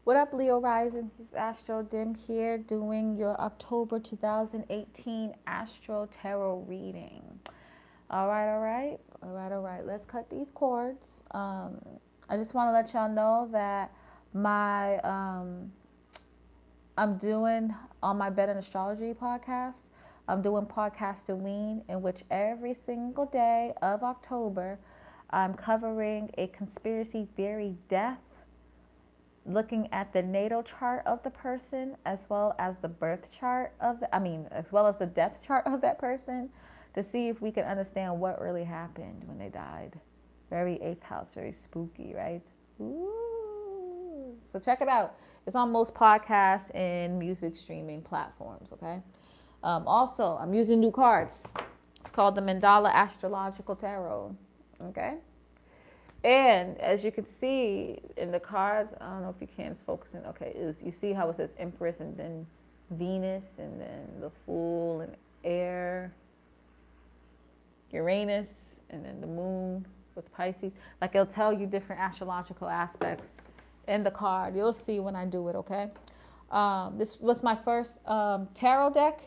What up, Leo Risings? This is Astro Dim here doing your October 2018 Astro Tarot reading. All right, all right, all right, all right. Let's cut these cords. I just want to let y'all know that my I'm doing on my Bed and Astrology podcast. I'm doing Podcastoween, in which every single day of October, I'm covering a conspiracy theory death, looking at the natal chart of the person as well as the birth chart of as well as the death chart of that person, to see if we can understand what really happened when they died. Very eighth house, very spooky, right? Ooh. So check it out. It's on most podcasts and music streaming platforms, okay? Also, I'm using new cards. It's called the Mandala Astrological Tarot, okay? And as you can see in the cards, I don't know if you can, it's focusing. Okay, you see how it says Empress and then Venus and then the Fool and Air, Uranus, and then the Moon with Pisces. Like, it'll tell you different astrological aspects in the card. You'll see when I do it, okay? This was my first tarot deck.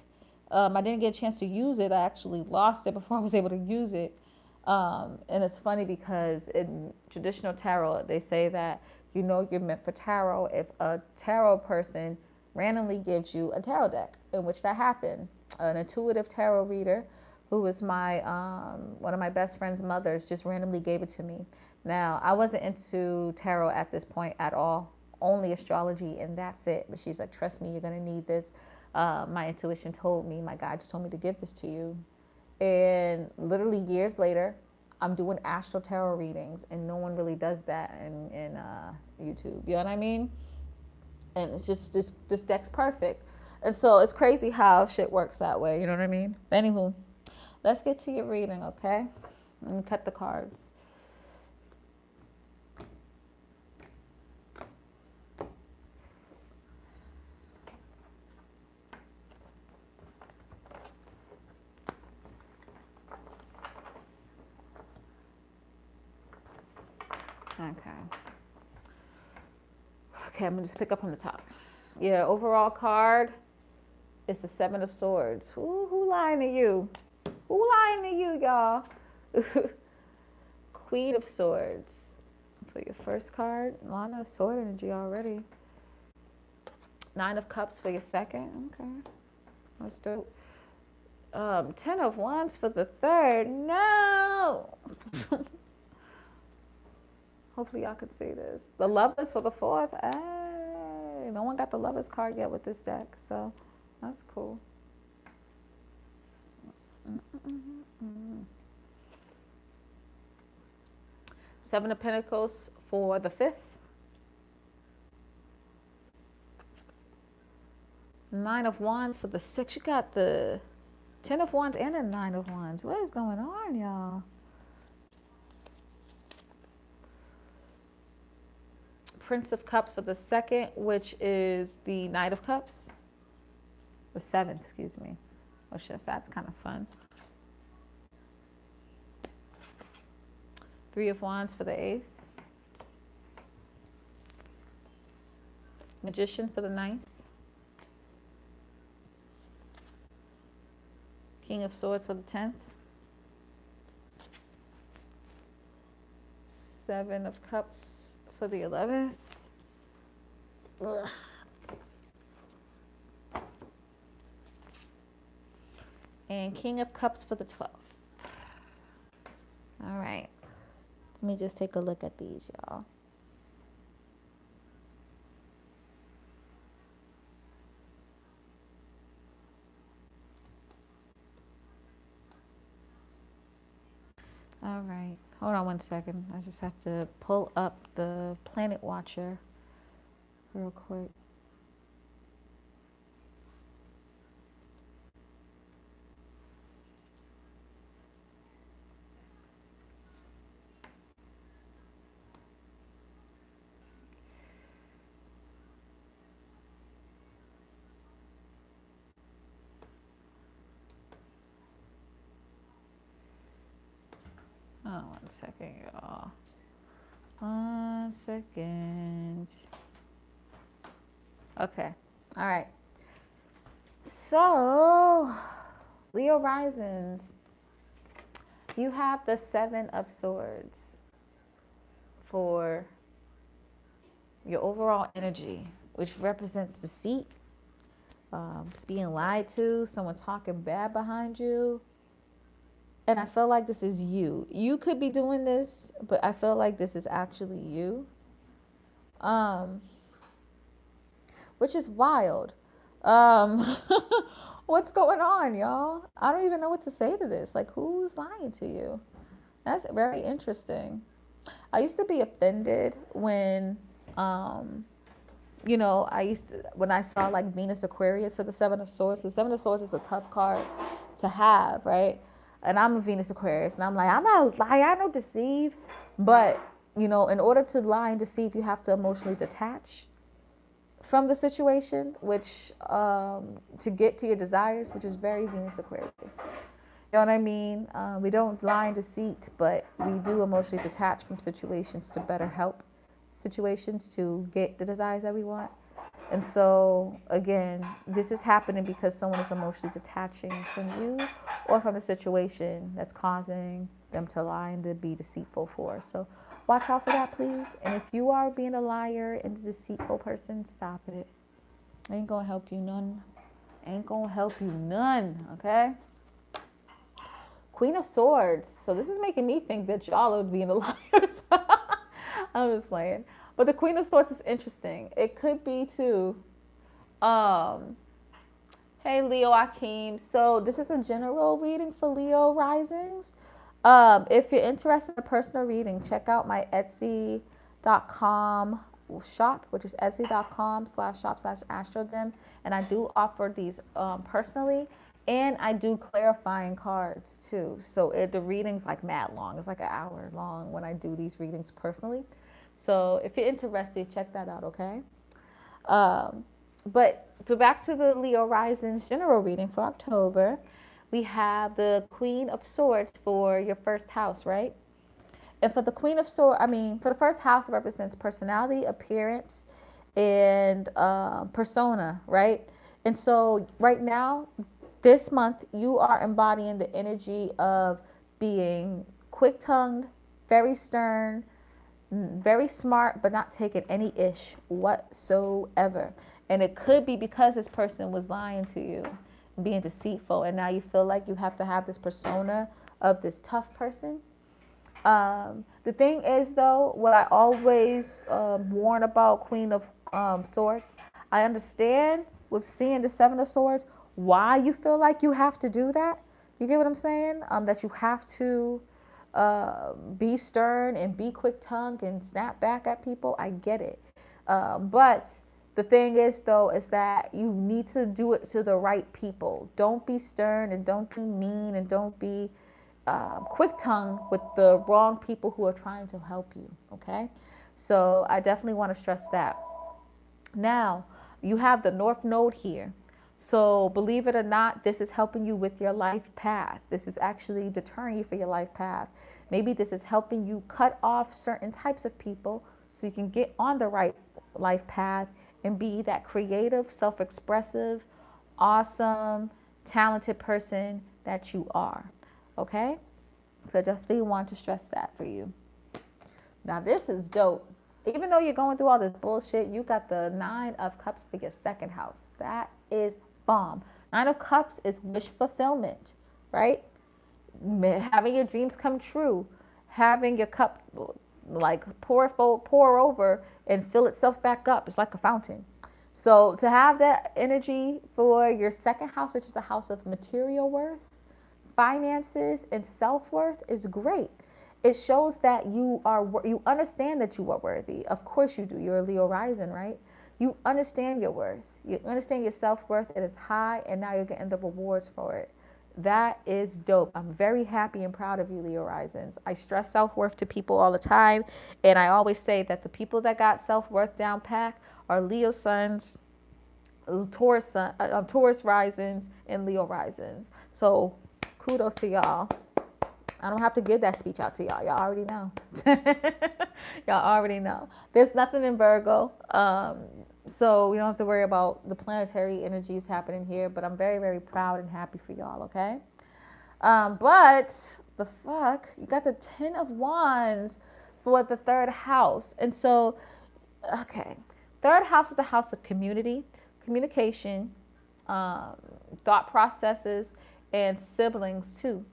I didn't get a chance to use it. I actually lost it before I was able to use it. And it's funny because in traditional tarot, they say that you know you're meant for tarot if a tarot person randomly gives you a tarot deck, in which that happened. An intuitive tarot reader, who was my one of my best friend's mothers, just randomly gave it to me. Now, I wasn't into tarot at this point at all, only astrology, and that's it. But she's like, trust me, you're going to need this. My intuition told me, my guides told me to give this to you. And literally years later, I'm doing Astro Tarot readings, and no one really does that in YouTube. You know what I mean? And it's just, this deck's perfect. And so it's crazy how shit works that way. You know what I mean? But anywho, let's get to your reading, okay? Let me cut the cards. Okay. Okay, I'm gonna just pick up on the top. Your overall card is the Seven of Swords. Who lying to you? Who lying to you, y'all? Queen of Swords for your first card. A lot of sword energy already. Nine of Cups for your second. Okay, that's dope. Ten of Wands for the third. No. Hopefully y'all could see this. The Lovers for the fourth. Hey, no one got the Lovers card yet with this deck, so that's cool. Seven of Pentacles for the fifth. Nine of Wands for the sixth. You got the Ten of Wands and a Nine of Wands. What is going on, y'all? Prince of Cups for the second, which is the Knight of Cups. The seventh, excuse me. Which that's kind of fun. Three of Wands for the eighth. Magician for the ninth. King of Swords for the 10th. Seven of Cups for the 11th. Ugh. And King of Cups for the 12th. All right. Let me just take a look at these, y'all. All right. Hold on one second. I just have to pull up the Planet Watcher real quick. Oh, 1 second, y'all. 1 second. Okay. All right. So, Leo risings, you have the Seven of Swords for your overall energy, which represents deceit, being lied to, someone talking bad behind you. And I feel like this is you. You could be doing this, but I feel like this is actually you. Which is wild. What's going on, y'all? I don't even know what to say to this. Like, who's lying to you? That's very interesting. I used to be offended when, when I saw like Venus Aquarius or the Seven of Swords. The Seven of Swords is a tough card to have, right? And I'm a Venus Aquarius, and I'm like, I'm not lying, I don't deceive. But, in order to lie and deceive, you have to emotionally detach from the situation, which to get to your desires, which is very Venus Aquarius. You know what I mean? We don't lie and deceit, but we do emotionally detach from situations to better help situations to get the desires that we want. And so, again, this is happening because someone is emotionally detaching from you or from the situation that's causing them to lie and to be deceitful for. So watch out for that, please. And if you are being a liar and a deceitful person, stop it. Ain't gonna help you none. Ain't gonna help you none, okay? Queen of Swords. So this is making me think that y'all are being the liars. I'm just playing. But the Queen of Swords is interesting. It could be too. Hey, Leo Akeem. So this is a general reading for Leo risings. If you're interested in a personal reading, check out my Etsy.com shop, which is etsy.com/shop/astrodim. And I do offer these personally. And I do clarifying cards too. So the reading's like mad long. It's like an hour long when I do these readings personally. So if you're interested, check that out, okay? But so back to the Leo Rising's general reading for October. We have the Queen of Swords for your first house, right? And for the Queen of Swords, for the first house, it represents personality, appearance, and persona, right? And so right now, this month, you are embodying the energy of being quick-tongued, very stern, very smart, but not taking any ish whatsoever. And it could be because this person was lying to you, being deceitful, and now you feel like you have to have this persona of this tough person. The thing is, though, what I always warn about Queen of Swords, I understand with seeing the Seven of Swords why you feel like you have to do that. You get what I'm saying? That you have to be stern and be quick-tongued and snap back at people. I get it. But the thing is, though, is that you need to do it to the right people. Don't be stern and don't be mean and don't be quick-tongued with the wrong people who are trying to help you, okay? So I definitely want to stress that. Now, you have the North Node here. So believe it or not, this is helping you with your life path. This is actually deterring you for your life path. Maybe this is helping you cut off certain types of people so you can get on the right life path and be that creative, self-expressive, awesome, talented person that you are. Okay? So I definitely want to stress that for you. Now this is dope. Even though you're going through all this bullshit, you got the Nine of Cups for your second house. That is bomb. Nine of Cups is wish fulfillment, right? Having your dreams come true, having your cup like pour over and fill itself back up. It's like a fountain. So to have that energy for your second house, which is the house of material worth, finances, and self-worth, is great. It shows that you understand that you are worthy. Of course you do. You're a Leo rising, right? You understand your worth. You understand your self-worth. It is high, and now you're getting the rewards for it. That is dope. I'm very happy and proud of you, Leo risings. I stress self-worth to people all the time, and I always say that the people that got self-worth down pat are Leo suns, Taurus risings, and Leo risings. So kudos to y'all. I don't have to give that speech out to y'all. Y'all already know. Y'all already know. There's nothing in Virgo. So we don't have to worry about the planetary energies happening here, but I'm very, very proud and happy for y'all, okay? But the fuck, you got the 10 of Wands for the third house. And so, okay, third house is the house of community, communication, um, thought processes, and siblings too.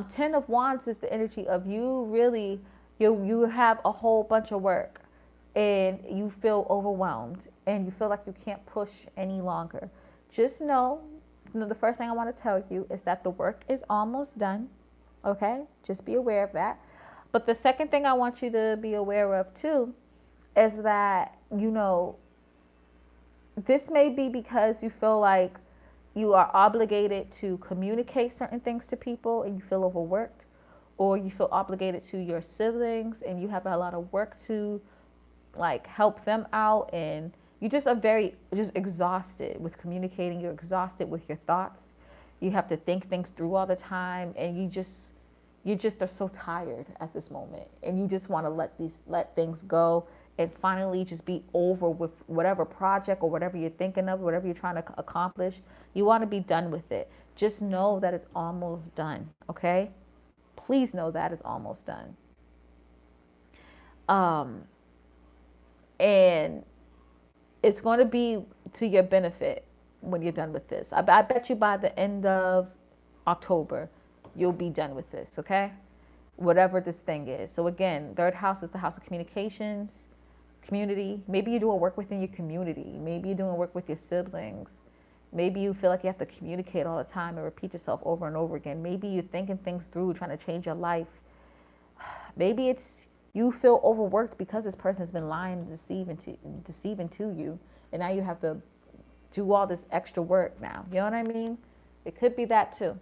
10 of Wands is the energy of you really, you have a whole bunch of work and you feel overwhelmed and you feel like you can't push any longer. Just know, the first thing I want to tell you is that the work is almost done. Okay? Just be aware of that. But the second thing I want you to be aware of too is that, this may be because you feel like you are obligated to communicate certain things to people and you feel overworked, or you feel obligated to your siblings and you have a lot of work to like help them out, and you just are very just exhausted with communicating. You're exhausted with your thoughts. You have to think things through all the time, and you just are so tired at this moment, and you just want to let things go and finally just be over with whatever project or whatever you're thinking of, whatever you're trying to accomplish. You want to be done with it. Just know that it's almost done, okay? Please know that it's almost done. And it's going to be to your benefit when you're done with this. I bet you by the end of October, you'll be done with this, okay? Whatever this thing is. So again, third house is the house of communications, community. Maybe you're doing work within your community. Maybe you're doing work with your siblings. Maybe you feel like you have to communicate all the time and repeat yourself over and over again. Maybe you're thinking things through, trying to change your life. Maybe it's you feel overworked because this person has been lying and deceiving to you, and now you have to do all this extra work now. You know what I mean? It could be that too.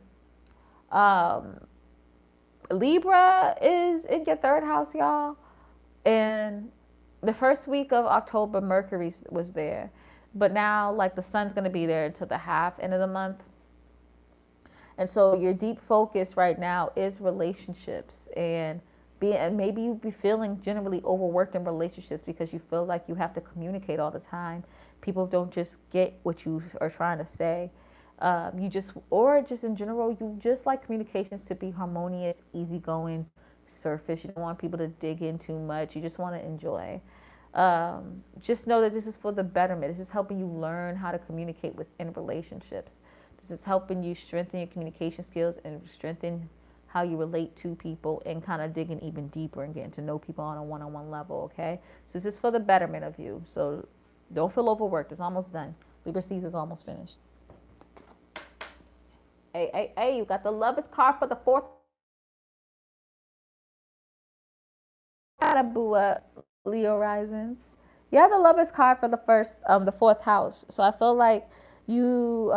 Libra is in your third house, y'all. And the first week of October, Mercury was there. But now, like, the sun's going to be there until the end of the month. And so your deep focus right now is relationships, and maybe you be feeling generally overworked in relationships because you feel like you have to communicate all the time. People don't just get what you are trying to say. Or just in general, you just like communications to be harmonious, easygoing, surface. You don't want people to dig in too much. You just want to enjoy. Just know that this is for the betterment. This is helping you learn how to communicate within relationships. This is helping you strengthen your communication skills and strengthen how you relate to people, and kind of digging even deeper and getting to know people on a one-on-one level, okay? So this is for the betterment of you. So don't feel overworked. It's almost done. Libra season is almost finished. Hey, you got the Lovers card for the fourth. Leo risings. You have the Lovers card for the fourth house. So I feel like you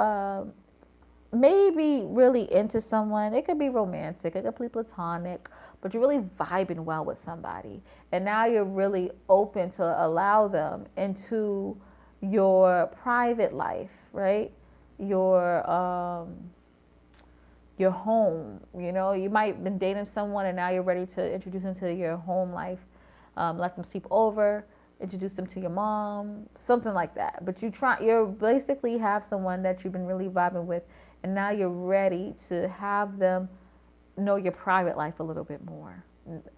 may be really into someone. It could be romantic, it could be platonic, but you're really vibing well with somebody. And now you're really open to allow them into your private life, right? Your home. You might have been dating someone and now you're ready to introduce them to your home life. Let them sleep over, introduce them to your mom, something like that. But you basically have someone that you've been really vibing with, and now you're ready to have them know your private life a little bit more,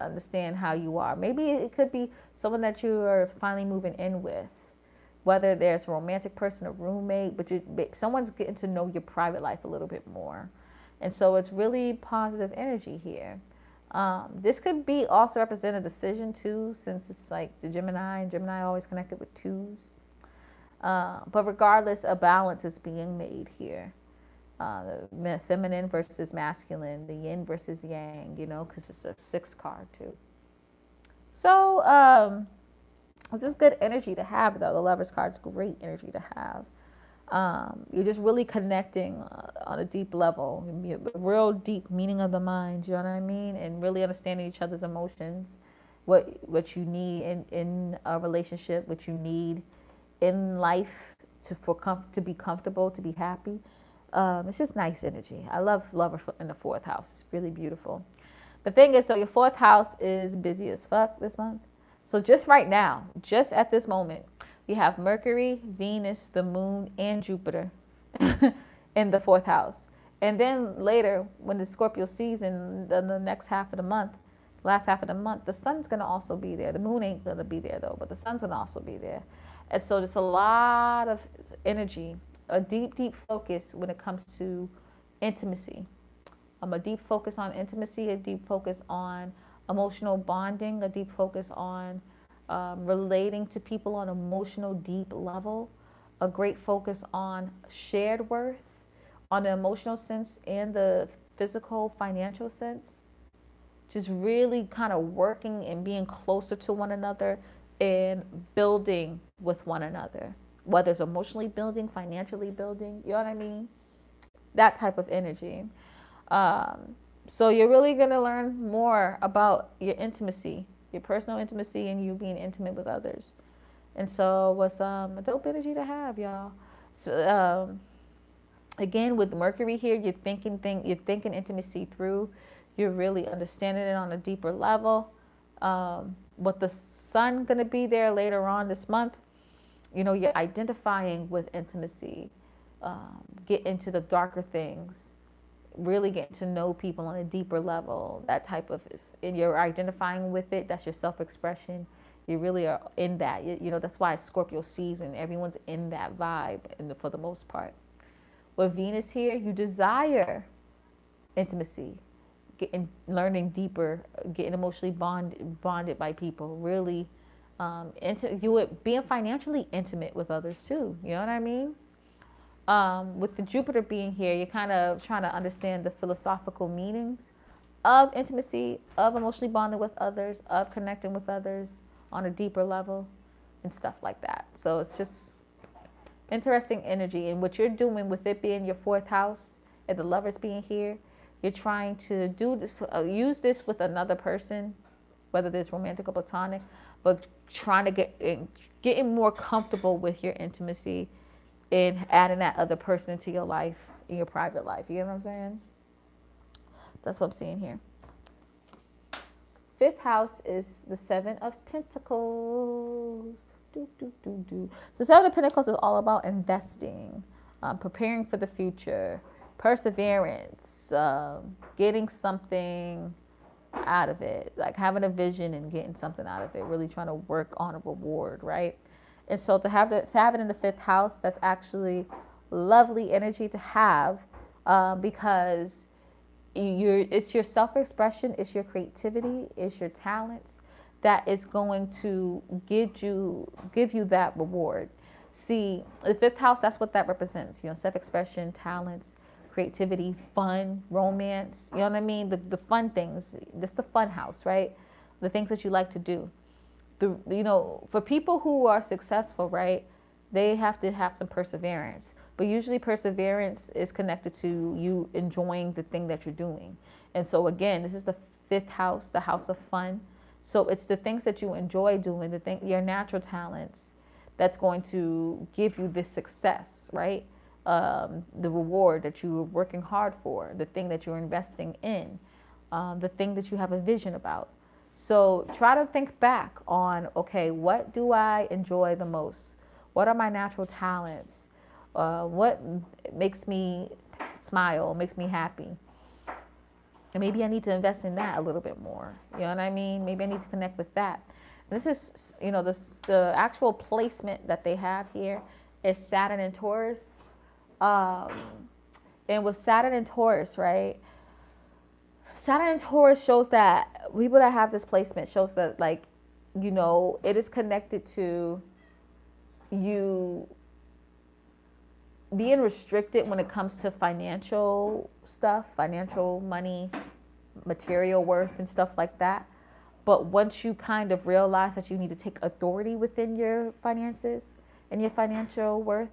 understand how you are. Maybe it could be someone that you are finally moving in with, whether there's a romantic person, a roommate, but someone's getting to know your private life a little bit more. And so it's really positive energy here. This could be also represent a decision too, since it's like the Gemini, and Gemini always connected with twos. But regardless, a balance is being made here. The feminine versus masculine, the yin versus yang, because it's a 6 card too. So this is good energy to have, though. The Lovers card's great energy to have. You're just really connecting on a deep level, real deep meaning of the mind, you know what I mean? And really understanding each other's emotions, what you need in a relationship, what you need in life to be comfortable, to be happy. It's just nice energy. I love Lover in the 4th house. It's really beautiful. The thing is, so your 4th house is busy as fuck this month. So just right now, just at this moment, You have Mercury, Venus, the moon, and Jupiter in the fourth house. And then later, when the Scorpio season, the next half of the month, last half of the month, the sun's going to also be there. The moon ain't going to be there, though, but the sun's going to also be there. And so just a lot of energy, a deep, deep focus when it comes to intimacy. A deep focus on intimacy, a deep focus on emotional bonding, a deep focus on relating to people on an emotional deep level, a great focus on shared worth, on the emotional sense and the physical, financial sense. Just really kind of working and being closer to one another and building with one another, whether it's emotionally building, financially building, you know what I mean? That type of energy. So you're really going to learn more about your intimacy, your personal intimacy, and you being intimate with others. And so what's a dope energy to have, y'all. So again, with Mercury here, you're thinking intimacy through. You're really understanding it on a deeper level. With the sun going to be there later on this month, you know, you're identifying with intimacy. Get into the darker things. Really getting to know people on a deeper level, that type of, and you're identifying with it. That's your self-expression. You really are in that. You know, that's why it's Scorpio season. Everyone's in that vibe for the most part. With Venus here, you desire intimacy, learning deeper, getting emotionally bonded by people. Really, being financially intimate with others too. You know what I mean? With the Jupiter being here, you're kind of trying to understand the philosophical meanings of intimacy, of emotionally bonding with others, of connecting with others on a deeper level and stuff like that. So it's just interesting energy. And what you're doing with it being your fourth house and the Lovers being here, you're trying to do this, use this with another person, whether it's romantic or platonic, but trying to getting more comfortable with your intimacy and adding that other person into your life, in your private life. You know what I'm saying? That's what I'm seeing here. Fifth house is the Seven of Pentacles. So Seven of Pentacles is all about investing, preparing for the future, perseverance, getting something out of it, like having a vision and getting something out of it, really trying to work on a reward, right? And so to have it in the fifth house, that's actually lovely energy to have, because it's your self-expression, it's your creativity, it's your talents that is going to give you that reward. See, the fifth house, that's what that represents. You know, self-expression, talents, creativity, fun, romance. You know what I mean? The fun things. That's the fun house, right? The things that you like to do. You know, for people who are successful, right, they have to have some perseverance. But usually perseverance is connected to you enjoying the thing that you're doing. And so again, this is the fifth house, the house of fun. So it's the things that you enjoy doing, your natural talents, that's going to give you this success, right? The reward that you're working hard for, the thing that you're investing in, the thing that you have a vision about. So try to think back on, okay, what do I enjoy the most? What are my natural talents? What makes me smile, makes me happy? And maybe I need to invest in that a little bit more. You know what I mean? Maybe I need to connect with that. This is, you know, the actual placement that they have here is Saturn and Taurus. And with Saturn and Taurus, right? Saturn and Taurus shows that people that have this placement shows that, like, you know, it is connected to you being restricted when it comes to financial stuff, financial money, material worth and stuff like that. But once you kind of realize that you need to take authority within your finances and your financial worth,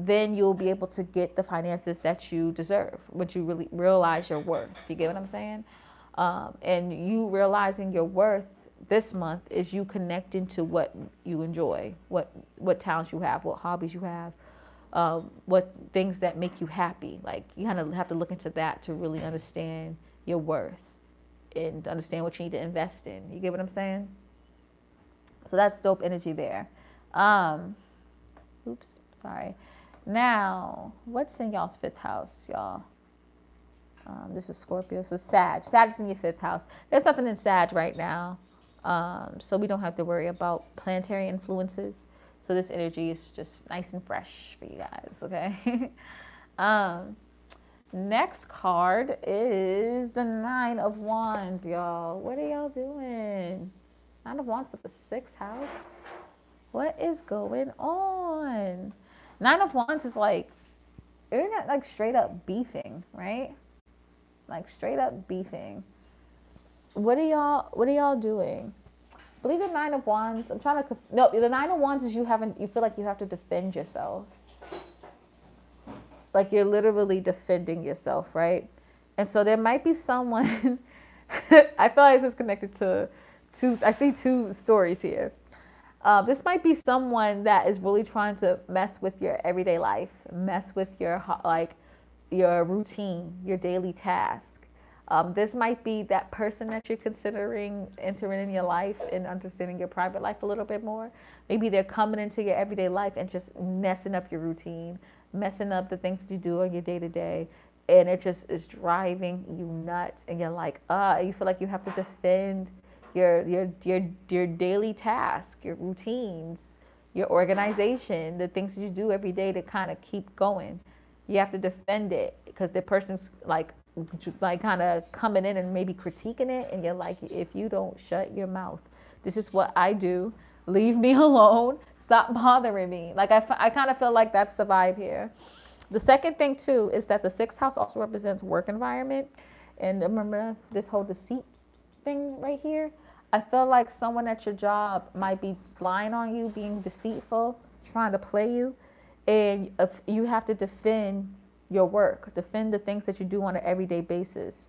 then you'll be able to get the finances that you deserve, once you really realize your worth. You get what I'm saying? And you realizing your worth this month is you connecting to what you enjoy, what talents you have, what hobbies you have, what things that make you happy. Like, you kind of have to look into that to really understand your worth and understand what you need to invest in. You get what I'm saying? So that's dope energy there. Um, oops, sorry. Now, what's in y'all's 5th house, y'all? This is Scorpio, so Sag. Sag is in your 5th house. There's nothing in Sag right now, so we don't have to worry about planetary influences. So this energy is just nice and fresh for you guys, okay? Next card is the 9 of Wands, y'all. What are y'all doing? 9 of Wands with the 6th house? What is going on? 9 of Wands is like, you're not like straight up beefing, right? Like straight up beefing. What are y'all doing? I believe the 9 of Wands, no, the 9 of Wands is you feel like you have to defend yourself. Like you're literally defending yourself, right? And so there might be someone, I feel like this is connected to I see 2 stories here. This might be someone that is really trying to mess with your everyday life, mess with your routine, your daily task. This might be that person that you're considering entering in your life and understanding your private life a little bit more. Maybe they're coming into your everyday life and just messing up your routine, messing up the things that you do on your day to day. And it just is driving you nuts. And you're like, you feel like you have to defend your daily task, your routines, your organization, the things that you do every day to kind of keep going. You have to defend it because the person's like kind of coming in and maybe critiquing it, and you're like, if you don't shut your mouth, this is what I do. Leave me alone. Stop bothering me. Like I kind of feel like that's the vibe here. The second thing too is that the 6th house also represents work environment, and remember this whole deceit thing right here. I feel like someone at your job might be lying on you, being deceitful, trying to play you. And if you have to defend your work, defend the things that you do on an everyday basis.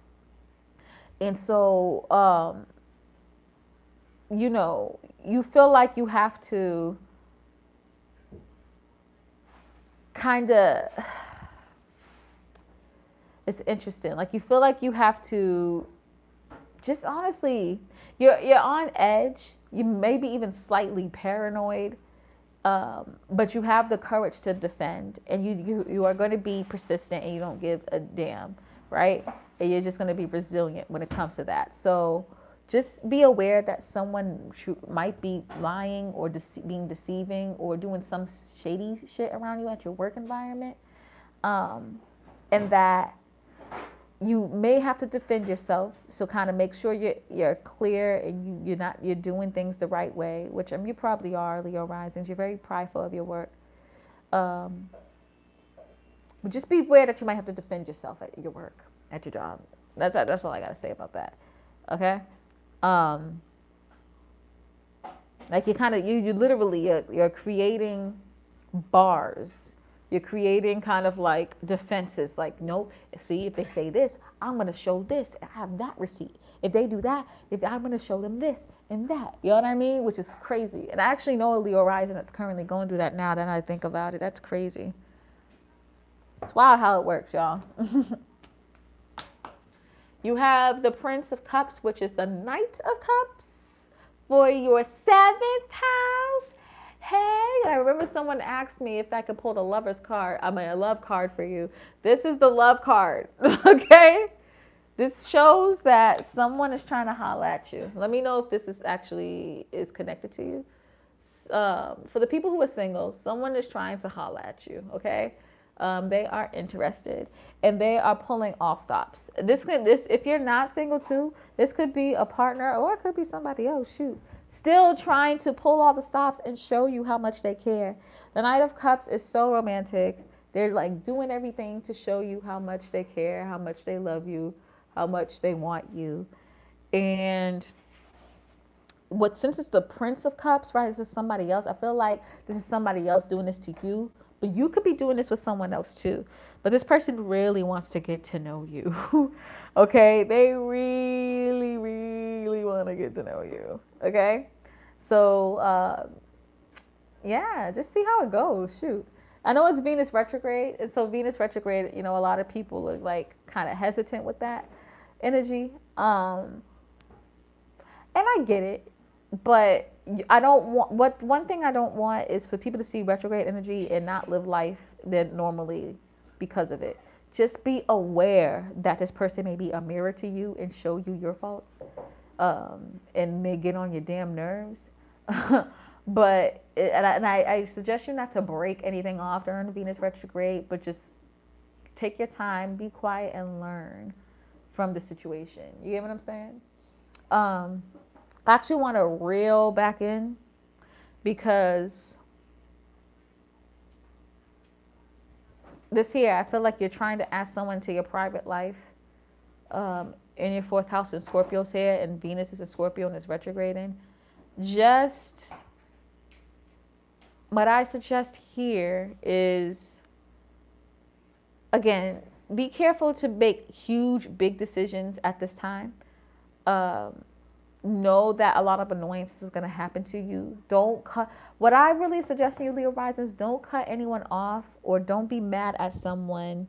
And so, you feel like you have to kind of, it's interesting. Like you feel like you have to just honestly, you're on edge. You may be even slightly paranoid, but you have the courage to defend, and you are going to be persistent, and you don't give a damn, right? And you're just going to be resilient when it comes to that. So just be aware that someone might be lying or being deceiving or doing some shady shit around you at your work environment, and that you may have to defend yourself. So kind of make sure you're clear and you're doing things the right way, which you probably are, Leo risings. You're very prideful of your work. But just be aware that you might have to defend yourself at your work, at your job. That's all I got to say about that. Okay. Like you literally you're creating bars. You're creating kind of like defenses, like, no, see, if they say this, I'm going to show this. I have that receipt. If they do that, I'm going to show them this and that. You know what I mean? Which is crazy. And I actually know a Leo rising that's currently going through that now that I think about it. That's crazy. It's wild how it works, y'all. You have the Prince of Cups, which is the Knight of Cups for your 7th house. Hey, I remember someone asked me if I could pull the Lover's card. I mean, a love card for you. This is the love card, okay? This shows that someone is trying to holler at you. Let me know if this is connected to you. For the people who are single, someone is trying to holler at you, okay? They are interested, and they are pulling all stops. If you're not single too, this could be a partner, or it could be somebody else. Shoot. Still trying to pull all the stops and show you how much they care. The Knight of Cups is so romantic. They're like doing everything to show you how much they care, how much they love you, how much they want you. And since it's the Prince of Cups, right? This is somebody else. I feel like this is somebody else doing this to you, but you could be doing this with someone else too. But this person really wants to get to know you. Okay? They really, really want to get to know you. Okay? So, yeah, just see how it goes. Shoot. I know it's Venus retrograde. And so Venus retrograde, a lot of people are like kind of hesitant with that energy. And I get it. But I don't want, one thing I don't want is for people to see retrograde energy and not live life that normally because of it. Just be aware that this person may be a mirror to you and show you your faults, and may get on your damn nerves. But I suggest you not to break anything off during Venus retrograde, but just take your time, be quiet, and learn from the situation. You get what I'm saying? I actually want to reel back in because this here, I feel like you're trying to ask someone to your private life. In your fourth house, and Scorpio's here, and Venus is a Scorpio and is retrograding. Just what I suggest here is, again, be careful to make huge, big decisions at this time. Know that a lot of annoyances is going to happen to you. Don't cut. What I really suggest to you, Leo risings, don't cut anyone off, or don't be mad at someone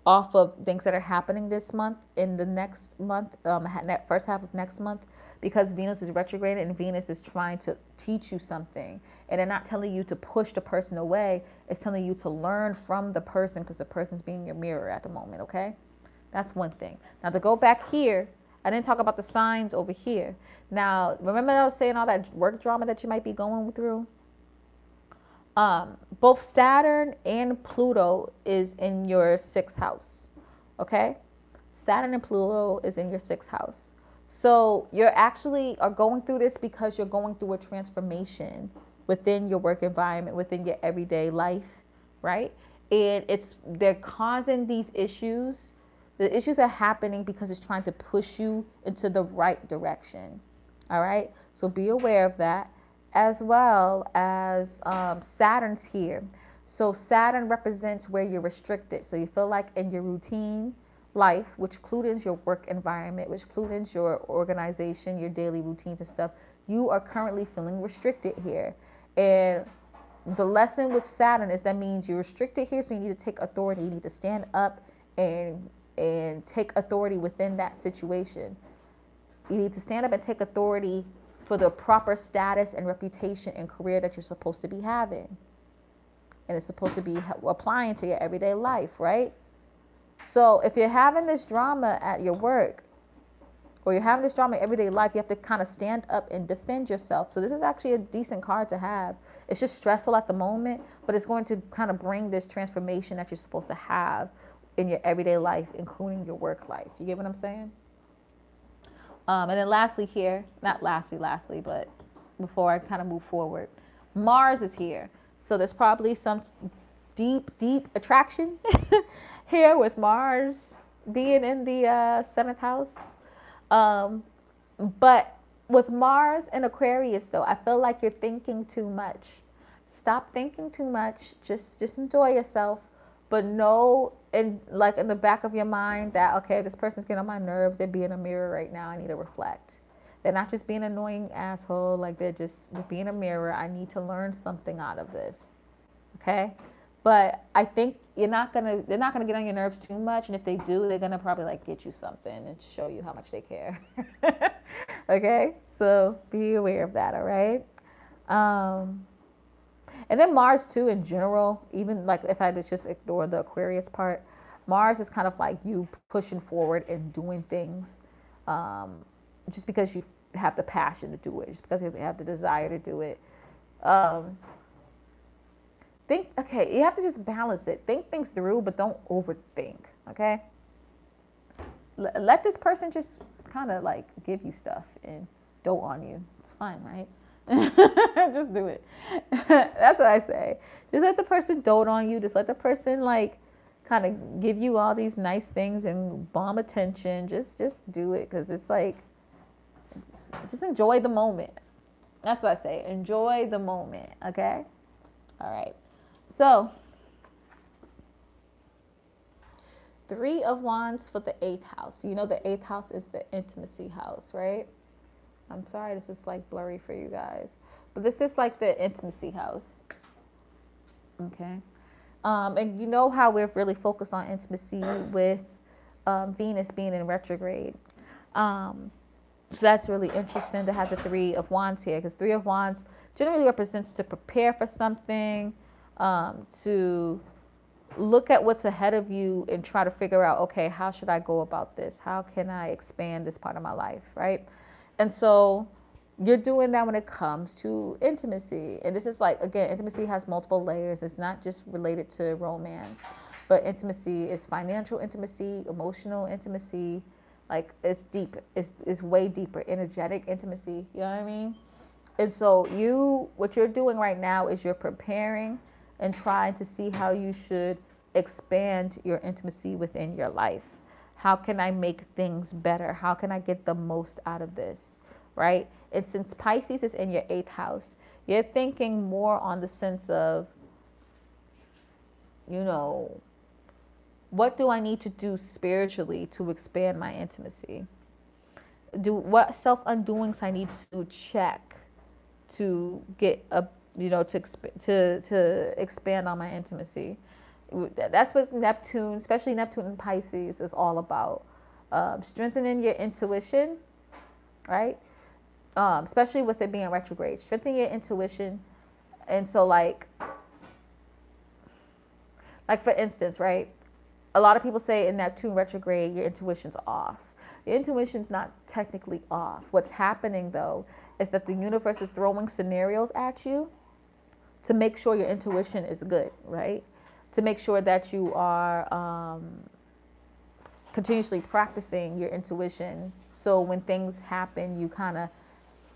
off of things that are happening this month, in the next month, first half of next month, because Venus is retrograde and Venus is trying to teach you something. And they're not telling you to push the person away. It's telling you to learn from the person, because the person's being your mirror at the moment, okay? That's one thing. Now, to go back here, I didn't talk about the signs over here. Now, remember I was saying all that work drama that you might be going through? Both Saturn and Pluto is in your sixth house, okay? Saturn and Pluto is in your sixth house. So you're actually are going through this because you're going through a transformation within your work environment, within your everyday life, right? And they're causing these issues. The issues are happening because it's trying to push you into the right direction, all right? So be aware of that, as well as Saturn's here. So Saturn represents where you're restricted. So you feel like in your routine life, which includes your work environment, which includes your organization, your daily routines and stuff, you are currently feeling restricted here. And the lesson with Saturn is that means you're restricted here, so you need to take authority. You need to stand up and take authority within that situation. You need to stand up and take authority for the proper status and reputation and career that you're supposed to be having. And it's supposed to be applying to your everyday life, right? So if you're having this drama at your work, or you're having this drama in everyday life, you have to kind of stand up and defend yourself. So this is actually a decent card to have. It's just stressful at the moment, but it's going to kind of bring this transformation that you're supposed to have in your everyday life, including your work life. You get what I'm saying? And then lastly here, not lastly, but before I kind of move forward, Mars is here. So there's probably some deep attraction here with Mars being in the seventh house. But with Mars and Aquarius, though, I feel like you're thinking too much. Stop thinking too much. Just enjoy yourself. But know, in the back of your mind, that, okay, this person's getting on my nerves. They're being a mirror right now. I need to reflect. They're not just being an annoying asshole. Like, they're being a mirror. I need to learn something out of this. Okay? But I think they're not gonna get on your nerves too much. And if they do, they're gonna probably get you something and show you how much they care. Okay? So be aware of that, all right? And then Mars too, in general, even if I had to just ignore the Aquarius part, Mars is kind of like you pushing forward and doing things, just because you have the passion to do it, just because you have the desire to do it. You have to just balance it. Think things through, but don't overthink, okay? Let this person just kind of give you stuff and dote on you. It's fine, right? Just do it. That's what I say. Just let the person dote on you. Just let the person kind of give you all these nice things and bomb attention. Just do it, because it's just enjoy the moment. That's what I say. Enjoy the moment. Okay. All right. So 3 of Wands for the 8th house. You know the 8th house is the intimacy house, right? I'm sorry, this is blurry for you guys. But this is the intimacy house. Okay. And you know how we're really focused on intimacy with Venus being in retrograde. So that's really interesting to have the Three of Wands here, because Three of Wands generally represents to prepare for something, to look at what's ahead of you and try to figure out, okay, how should I go about this? How can I expand this part of my life, right? And so you're doing that when it comes to intimacy. And this is like, again, intimacy has multiple layers. It's not just related to romance, but intimacy is financial intimacy, emotional intimacy. Like it's deep, it's way deeper, energetic intimacy, you know what I mean? And so what you're doing right now is you're preparing and trying to see how you should expand your intimacy within your life. How can I make things better? How can I get the most out of this, right? And since Pisces is in your 8th house, you're thinking more on the sense of, what do I need to do spiritually to expand my intimacy? What self-undoings I need to check to get to expand on my intimacy. That's what Neptune, especially Neptune in Pisces, is all about. Strengthening your intuition, right? Especially with it being retrograde, strengthening your intuition. And so like for instance, right? A lot of people say in Neptune retrograde, your intuition's off. Your intuition's not technically off. What's happening though is that the universe is throwing scenarios at you to make sure your intuition is good, right? To make sure that you are continuously practicing your intuition. So when things happen, you kind of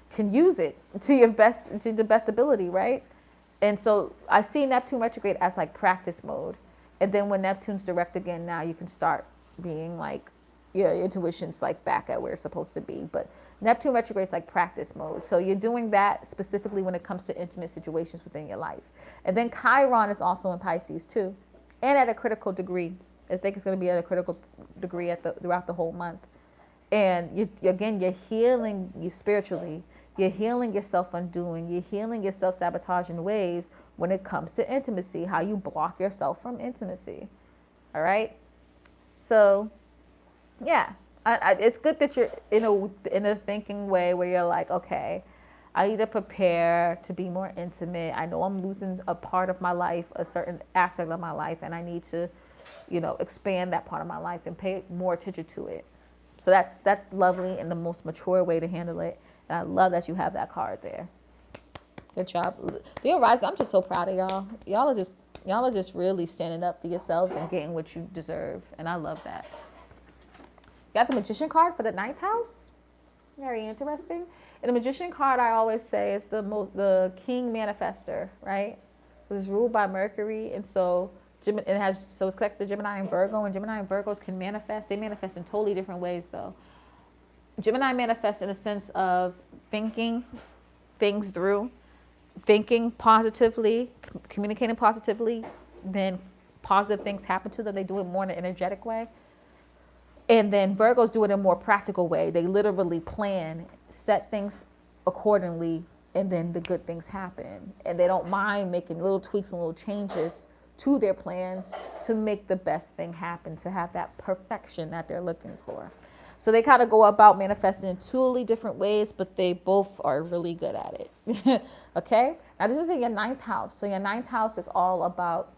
can use it to the best ability, right? And so I see Neptune retrograde as like practice mode. And then when Neptune's direct again, now you can start being like, your intuition's like back at where it's supposed to be. But Neptune retrograde is like practice mode. So you're doing that specifically when it comes to intimate situations within your life. And then Chiron is also in Pisces too, and at a critical degree. I think it's going to be at a critical degree throughout the whole month. And you're healing you spiritually. You're healing yourself undoing. You're healing your self-sabotage in ways when it comes to intimacy, how you block yourself from intimacy. All right? So, yeah. It's good that you're in a thinking way where you're like, okay, I need to prepare to be more intimate. I know I'm losing a part of my life, a certain aspect of my life, and I need to, expand that part of my life and pay more attention to it. So that's lovely and the most mature way to handle it. And I love that you have that card there. Good job. Leo Rising, I'm just so proud of y'all. Y'all are just really standing up for yourselves and getting what you deserve. And I love that. You got the Magician card for the 9th house. Very interesting. And the Magician card, I always say, is the king manifester, right? It's ruled by Mercury, and so it's connected to Gemini and Virgo, and Gemini and Virgos can manifest. They manifest in totally different ways, though. Gemini manifests in a sense of thinking things through, thinking positively, communicating positively, then positive things happen to them. They do it more in an energetic way. And then Virgos do it in a more practical way. They literally plan, set things accordingly, and then the good things happen. And they don't mind making little tweaks and little changes to their plans to make the best thing happen, to have that perfection that they're looking for. So they kind of go about manifesting in totally different ways, but they both are really good at it. Okay? Now this is in your 9th house. So your 9th house is all about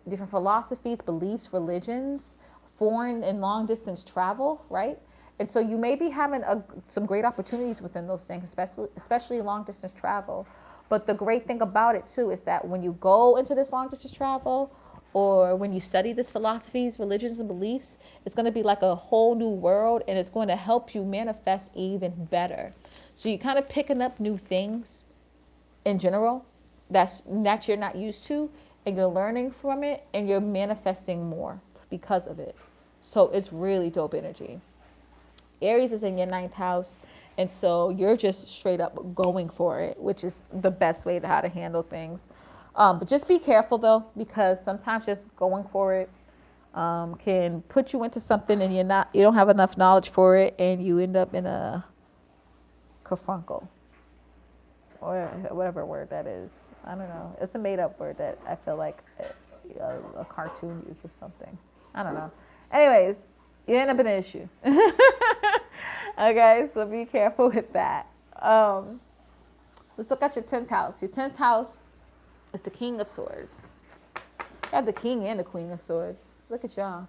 different philosophies, beliefs, religions, foreign and long distance travel, right? And so you may be having some great opportunities within those things, especially long distance travel. But the great thing about it too is that when you go into this long distance travel, or when you study these philosophies, religions, and beliefs, it's going to be like a whole new world, and it's going to help you manifest even better. So you're kind of picking up new things in general that you're not used to, and you're learning from it, and you're manifesting more because of it. So it's really dope energy. Aries is in your 9th house, and so you're just straight up going for it, which is the best way to how to handle things. But just be careful though, because sometimes just going for it can put you into something and you don't have enough knowledge for it, and you end up in a kerfunkle, or whatever word that is. I don't know. It's a made up word that I feel like a cartoon uses something. I don't know. Anyways, you end up in an issue. Okay, so be careful with that. Let's look at your 10th house. Your 10th house is the King of Swords. You have the King and the Queen of Swords. Look at y'all.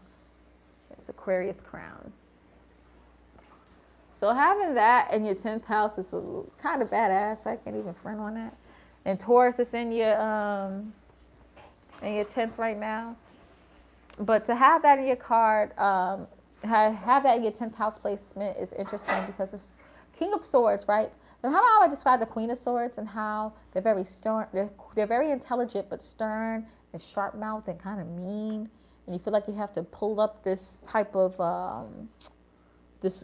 It's Aquarius crown. So having that in your 10th house is kind of badass. I can't even front on that. And Taurus is in your 10th right now. But to have that in your card, have that in your 10th house placement is interesting because it's King of Swords, right? And how I describe the Queen of Swords and how they're very stern, they're very intelligent but stern and sharp mouthed and kind of mean. And you feel like you have to pull up this type of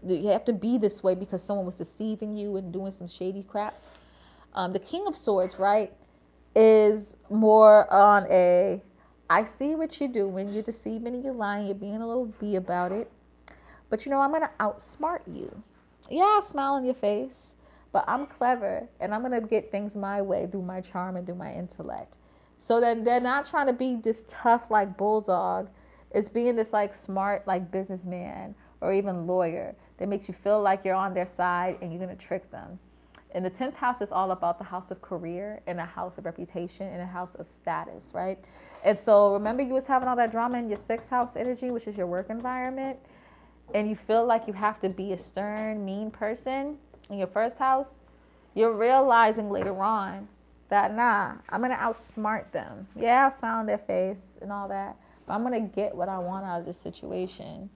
you have to be this way because someone was deceiving you and doing some shady crap. The King of Swords, right, is more on a, I see what you're doing, you're deceiving and you're lying, you're being a little bee about it, but you know, I'm going to outsmart you. Yeah, I'll smile on your face, but I'm clever and I'm going to get things my way through my charm and through my intellect. So then they're not trying to be this tough like bulldog. It's being this like smart like businessman or even lawyer that makes you feel like you're on their side and you're going to trick them. And the 10th house is all about the house of career and a house of reputation and a house of status, right? And so remember you was having all that drama in your 6th house energy, which is your work environment, and you feel like you have to be a stern, mean person in your 1st house. You're realizing later on that, nah, I'm going to outsmart them. Yeah, I'll smile on their face and all that, but I'm going to get what I want out of this situation.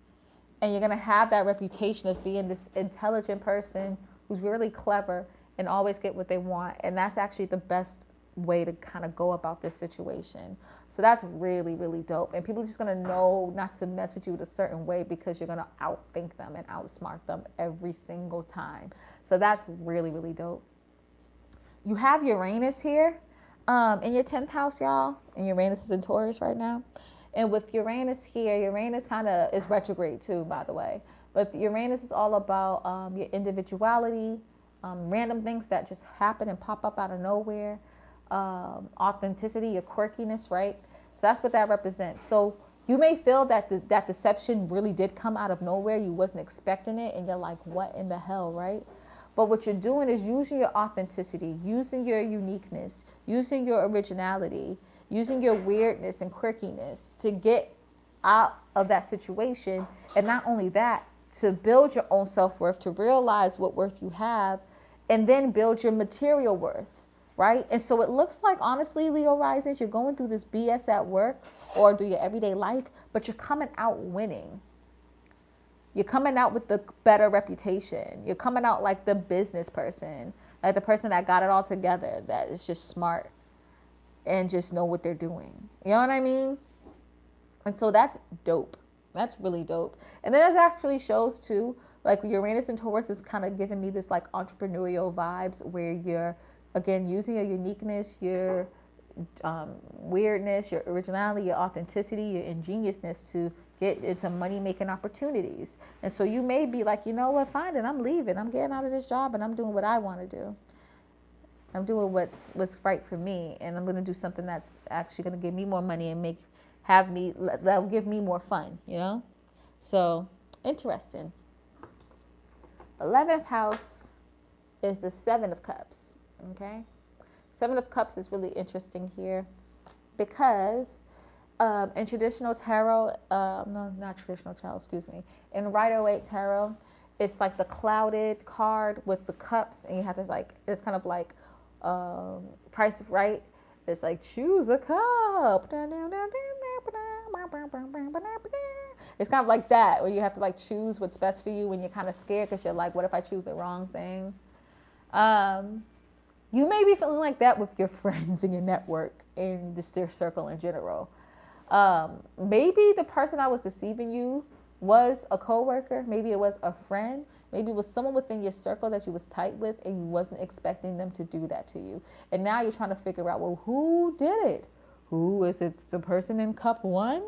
And you're going to have that reputation of being this intelligent person who's really clever and always get what they want. And that's actually the best way to kind of go about this situation. So that's really, really dope. And people are just going to know not to mess with you in a certain way because you're going to outthink them and outsmart them every single time. So that's really, really dope. You have Uranus here in your 10th house, y'all. And Uranus is in Taurus right now. And with Uranus here, Uranus kind of is retrograde too, by the way. But Uranus is all about your individuality, random things that just happen and pop up out of nowhere, authenticity, your quirkiness, right? So that's what that represents. So you may feel that that deception really did come out of nowhere. You wasn't expecting it, and you're like, what in the hell, right? But what you're doing is using your authenticity, using your uniqueness, using your originality, using your weirdness and quirkiness to get out of that situation. And not only that, to build your own self-worth, to realize what worth you have, and then build your material worth, right? And so it looks like, honestly, Leo risings, you're going through this BS at work or through your everyday life, but you're coming out winning. You're coming out with the better reputation. You're coming out like the business person, like the person that got it all together, that is just smart and just know what they're doing. You know what I mean? And so that's dope. That's really dope. And then it actually shows too, like Uranus and Taurus is kind of giving me this like entrepreneurial vibes where you're, again, using your uniqueness, your weirdness, your originality, your authenticity, your ingeniousness to get into money-making opportunities. And so you may be like, you know what, fine, then I'm leaving. I'm getting out of this job and I'm doing what I want to do. I'm doing what's right for me, and I'm going to do something that's actually going to give me more money and that'll give me more fun, you know? So, interesting. 11th house is the 7 of Cups, okay? 7 of Cups is really interesting here because in traditional tarot, no, not traditional tarot, excuse me. In Rider-Waite tarot, it's like the clouded card with the cups, and you have to like, it's kind of like Price of Right. It's like, choose a cup. It's kind of like that, where you have to like choose what's best for you when you're kind of scared because you're like, what if I choose the wrong thing? You may be feeling like that with your friends and your network and just your circle in general. Maybe the person that was deceiving you was a coworker. Maybe it was a friend. Maybe it was someone within your circle that you was tight with and you wasn't expecting them to do that to you. And now you're trying to figure out, well, who did it? Who is it? The person in cup 1?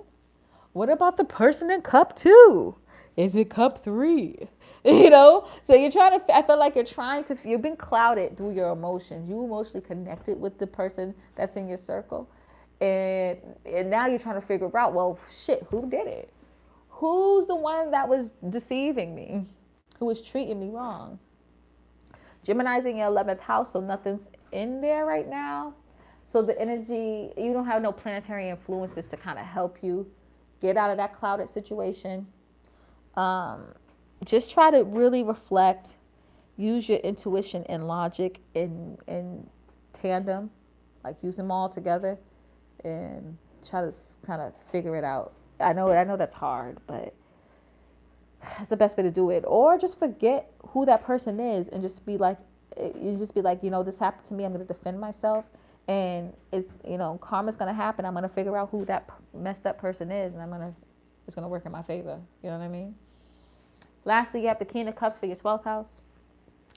What about the person in cup 2? Is it cup 3? You know? So you're trying to, I feel like you've been clouded through your emotions. You emotionally connected with the person that's in your circle. And now you're trying to figure out, well, shit, who did it? Who's the one that was deceiving me? who is treating me wrong. Gemini's in your 11th house, so nothing's in there right now. So the energy, you don't have no planetary influences to kind of help you get out of that clouded situation. Just try to really reflect, use your intuition and logic in tandem, like use them all together, and try to kind of figure it out. I know that's hard, but that's the best way to do it. Or just forget who that person is and just be like, this happened to me. I'm going to defend myself, and it's, karma's going to happen. I'm going to figure out who that messed up person is, and it's going to work in my favor. You know what I mean? Lastly, you have the King of Cups for your 12th house.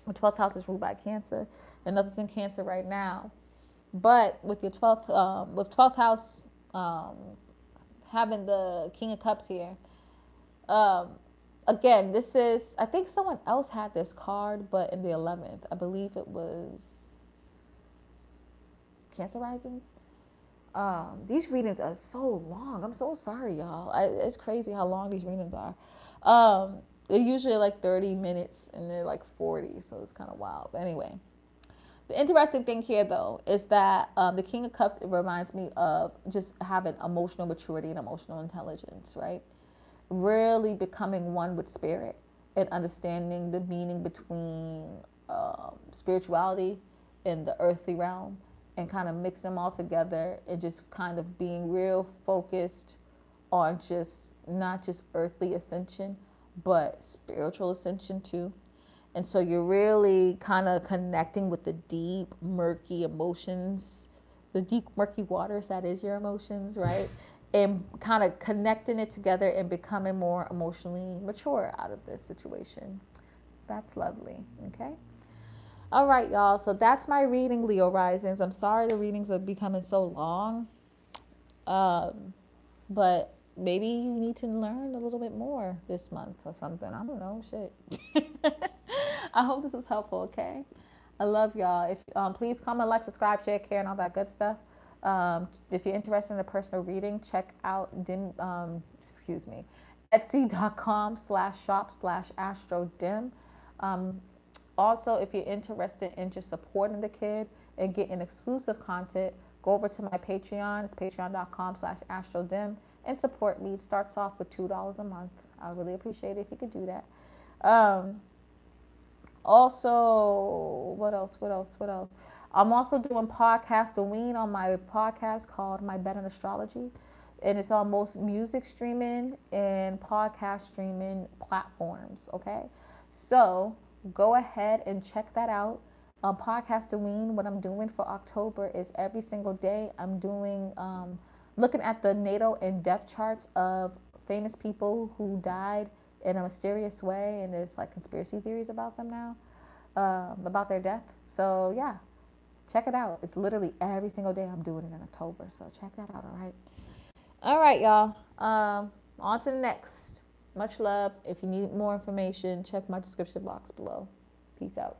The 12th house is ruled by Cancer, and nothing's in Cancer right now. But with your 12th house having the King of Cups here, again, this is, I think someone else had this card, but in the 11th, I believe it was Cancer Risings. These readings are so long. I'm so sorry, y'all. It's crazy how long these readings are. They're usually like 30 minutes and they're like 40, so it's kind of wild. But anyway, the interesting thing here, though, is that the King of Cups, it reminds me of just having emotional maturity and emotional intelligence, right? Really becoming one with spirit and understanding the meaning between spirituality and the earthly realm, and kind of mix them all together and just kind of being real focused on just not just earthly ascension, but spiritual ascension too. And so you're really kind of connecting with the deep, murky emotions, the deep, murky waters that is your emotions, right? And kind of connecting it together and becoming more emotionally mature out of this situation. That's lovely, okay? All right, y'all. So that's my reading, Leo Risings. I'm sorry the readings are becoming so long. But maybe you need to learn a little bit more this month or something. I don't know, shit. I hope this was helpful, okay? I love y'all. If please comment, like, subscribe, share, care, and all that good stuff. If you're interested in a personal reading, check out Etsy.com/shop/astrodim. Also, if you're interested in just supporting the kid and getting exclusive content, go over to my Patreon. It's patreon.com/astrodim and support me. It starts off with $2 a month. I really appreciate it if you could do that. Also, what else? I'm also doing Podcastoween on my podcast called My Bed and Astrology. And it's on most music streaming and podcast streaming platforms, okay? So go ahead and check that out. Podcastoween, what I'm doing for October is every single day I'm doing, looking at the natal and death charts of famous people who died in a mysterious way, and there's like conspiracy theories about them now, about their death. So yeah, check it out. It's literally every single day I'm doing it in October. So check that out, all right, y'all. On to the next. Much love. If you need more information, check my description box below. Peace out.